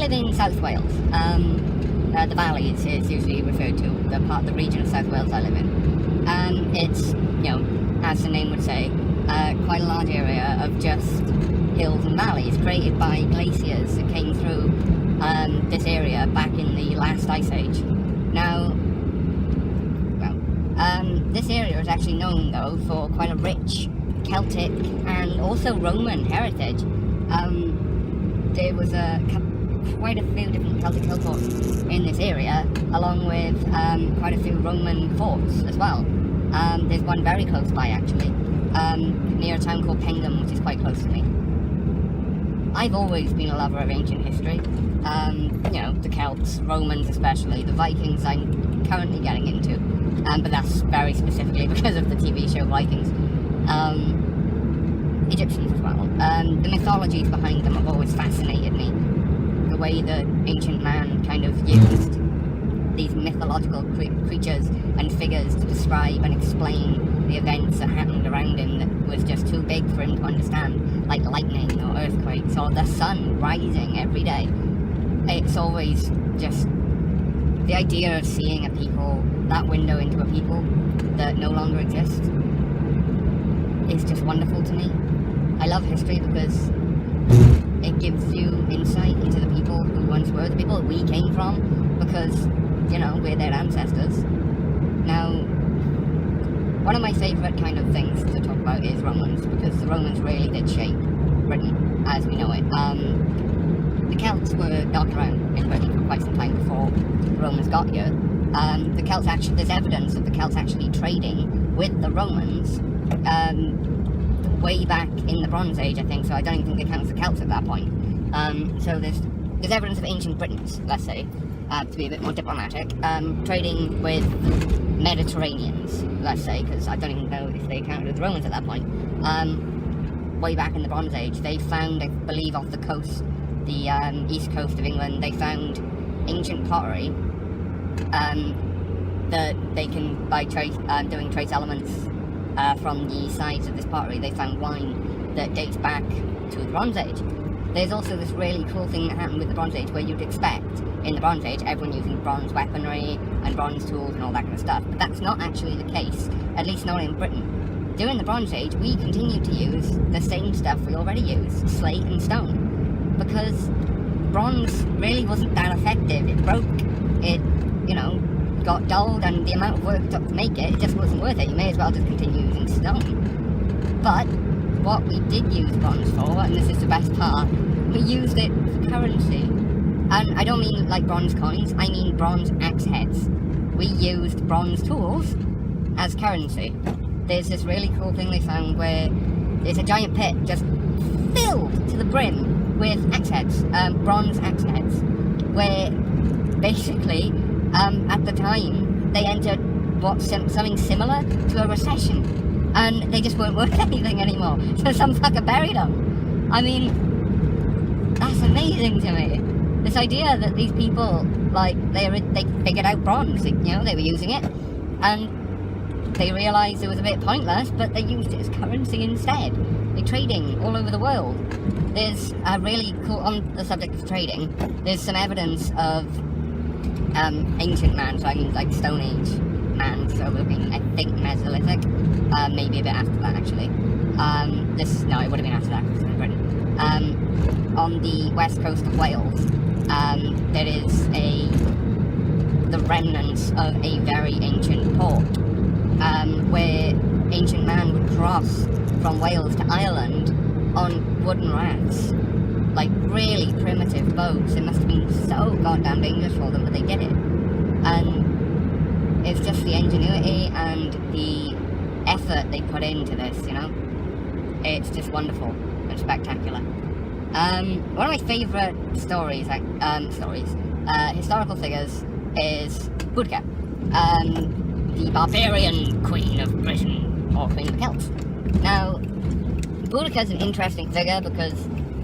live in South Wales. The Valley is usually referred to, the region of South Wales I live in. It's, as the name would say, quite a large area of just hills and valleys created by glaciers that came through this area back in the last ice age. Now, this area is actually known, though, for quite a rich Celtic and also Roman heritage. There was quite a few different Celtic hill forts in this area, along with quite a few Roman forts as well. There's one very close by, actually, near a town called Pengham, which is quite close to me. I've always been a lover of ancient history. The Celts, Romans especially, the Vikings I'm currently getting into, but that's very specifically because of the TV show Vikings. Egyptians as well. The mythologies behind them have always fascinated me. The way that ancient man kind of used these mythological creatures and figures to describe and explain the events that happened around him that was just too big for him to understand, like lightning or earthquakes or the sun rising every day. It's always just the idea of seeing a people, that window into a people that no longer exists, is just wonderful to me. I love history because it gives you insight into the people who once were, the people we came from, because, we're their ancestors. Now, one of my favourite kind of things to talk about is Romans, because the Romans really did shape Britain as we know it. The Celts were knocking around in Britain for quite some time before the Romans got here. The Celts actually, there's evidence of the Celts actually trading with the Romans way back in the Bronze Age, I think, so I don't even think they count as the Celts at that point. So there's evidence of ancient Britons, let's say, to be a bit more diplomatic, trading with Mediterraneans, let's say, because I don't even know if they counted as Romans at that point. Way back in the Bronze Age, they found, I believe, off the coast, the east coast of England, they found ancient pottery that they can, by doing trace elements from the sides of this pottery, they found wine that dates back to the Bronze Age. There's also this really cool thing that happened with the Bronze Age, where you'd expect, in the Bronze Age, everyone using bronze weaponry and bronze tools and all that kind of stuff, but that's not actually the case, at least not in Britain. During the Bronze Age, we continued to use the same stuff we already used, slate and stone, because bronze really wasn't that effective. It broke, it, got dulled, and the amount of work it took to make it just wasn't worth it. You may as well just continue using stone. But what we did use bronze for, and this is the best part, we used it for currency. And I don't mean like bronze coins, I mean bronze axe heads. We used bronze tools as currency. There's this really cool thing they found where there's a giant pit just filled to the brim with axe heads, bronze axe heads, where basically at the time they entered something similar to a recession, and they just weren't worth anything anymore, so some fucker buried them. I mean, that's amazing to me. This idea that these people, like, they figured out bronze, they were using it, and they realised it was a bit pointless, but they used it as currency instead. They're trading all over the world. There's a really cool, on the subject of trading, there's some evidence of ancient man, so I mean like Stone Age man, so we're looking, I think, Mesolithic, maybe a bit after that actually. No, it would have been after that because it's in Britain. On the west coast of Wales, there is the remnants of a very ancient port, where ancient man would cross from Wales to Ireland on wooden rafts, like really primitive boats. It must have been so goddamn dangerous for them, but they did it. And it's just the ingenuity and the effort they put into this, It's just wonderful and spectacular. One of my favourite historical figures is Boudica, the barbarian queen of Britain, or queen of the Celts. Now, Boudica is an interesting figure because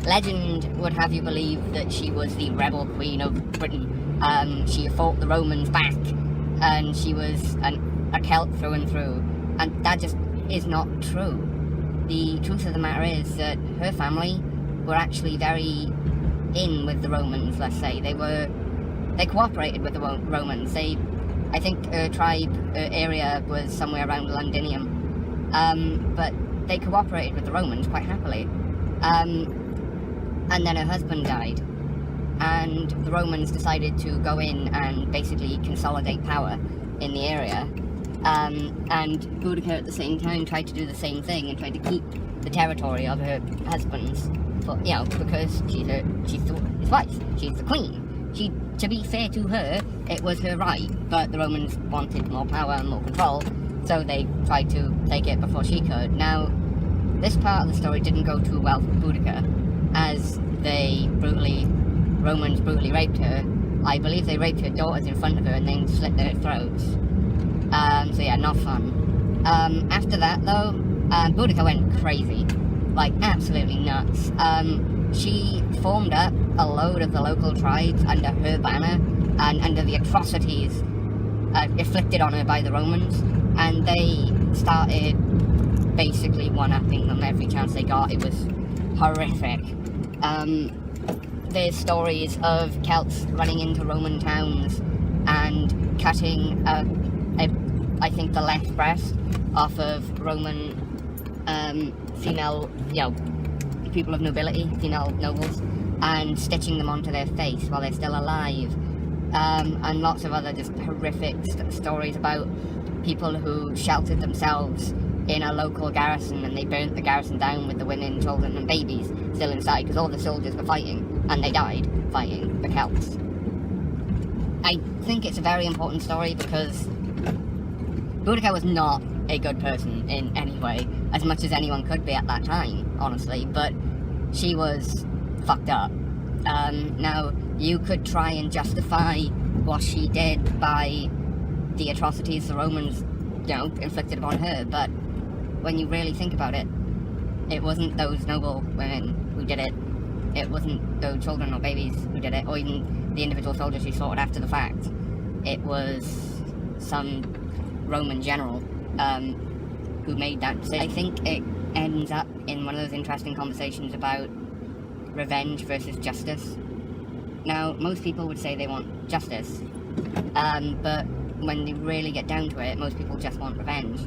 legend would have you believe that she was the rebel queen of Britain. She fought the Romans back, and she was a Celt through and through, and that just is not true. The truth of the matter is that her family were actually very in with the Romans, let's say. They cooperated with the Romans. I think her tribe, her area was somewhere around Londinium, but they cooperated with the Romans quite happily. And then her husband died, and the Romans decided to go in and basically consolidate power in the area. And Boudica at the same time tried to do the same thing and tried to keep the territory of her husband's, because she's his wife, she's the queen. To be fair to her, it was her right, but the Romans wanted more power and more control, so they tried to take it before she could. Now, this part of the story didn't go too well for Boudica, as Romans brutally raped her. I believe they raped her daughters in front of her and then slit their throats. So yeah, not fun. After that though, Boudica went crazy, like absolutely nuts. She formed up a load of the local tribes under her banner and under the atrocities inflicted on her by the Romans, and they started basically one-upping them every chance they got. It was horrific. There's stories of Celts running into Roman towns and cutting I think the left breast off of Roman female, people of nobility, female nobles, and stitching them onto their face while they're still alive. And lots of other just horrific stories about people who sheltered themselves in a local garrison, and they burnt the garrison down with the women, children and babies still inside, because all the soldiers were fighting, and they died fighting the Celts. I think it's a very important story because Boudica was not a good person in any way, as much as anyone could be at that time, honestly, but she was fucked up. Now, you could try and justify what she did by the atrocities the Romans, inflicted upon her, but when you really think about it, it wasn't those noble women who did it. It wasn't those children or babies who did it, or even the individual soldiers who slaughtered after the fact. It was some Roman general who made that decision. I think it ends up in one of those interesting conversations about revenge versus justice. Now, most people would say they want justice, but when they really get down to it, most people just want revenge.